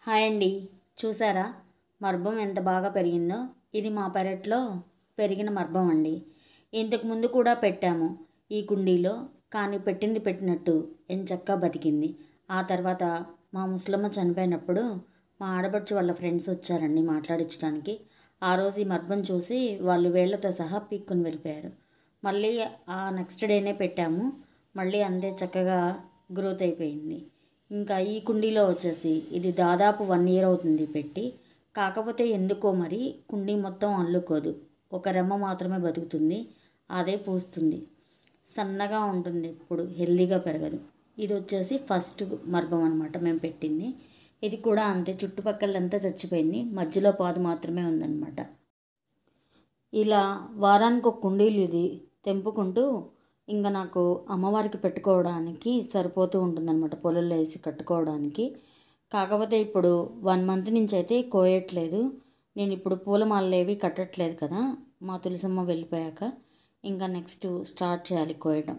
Hi అండి. చూసారా మర్బం ఎంత బాగా పెరిగిందో? ఇది మా పెరట్లో పెరిగిన మర్బం అండి. ఇంతకుముందు కూడా పెట్టాము ఈ కుండీలో, కానీ పెట్టింది పెట్టినట్టు ఎంచక్కా బతికింది. ఆ తర్వాత మా ముసలమ్మ చనిపోయినప్పుడు మా ఆడపడుచు వాళ్ళ ఫ్రెండ్స్ వచ్చారండి మాట్లాడించడానికి. ఆ రోజు ఈ మర్బం చూసి వాళ్ళు వేళ్ళతో సహా పీక్కుని వెళ్ళిపోయారు. మళ్ళీ ఆ నెక్స్ట్ డేనే పెట్టాము. మళ్ళీ అంతే చక్కగా గ్రోత్ అయిపోయింది. ఇంకా ఈ కుండీలో వచ్చేసి ఇది దాదాపు 1 ఇయర్ అవుతుంది పెట్టి. కాకపోతే ఎందుకో మరి కుండీ మొత్తం అల్లుకోదు, ఒక రెమ్మ మాత్రమే బతుకుతుంది, అదే పూస్తుంది. సన్నగా ఉంటుంది, ఎప్పుడు హెల్దీగా పెరగదు. ఇది వచ్చేసి ఫస్ట్ మర్బం అనమాట మేము పెట్టింది. ఇది కూడా అంతే, చుట్టుపక్కలంతా చచ్చిపోయింది, మధ్యలో పాదు మాత్రమే ఉందన్నమాట. ఇలా వారానికి ఒక కుండీలు ఇది తెంపుకుంటూ ఇంకా నాకు అమ్మవారికి పెట్టుకోవడానికి సరిపోతూ ఉంటుందన్నమాట, పొలంలో వేసి కట్టుకోవడానికి. కాకపోతే ఇప్పుడు 1 మంత్ నుంచి అయితే కోయట్లేదు. నేను ఇప్పుడు పూలమాలలు ఏవి కట్టట్లేదు కదా, మా తులసమ్మ వెళ్ళిపోయాక ఇంకా నెక్స్ట్ స్టార్ట్ చేయాలి కోయటం.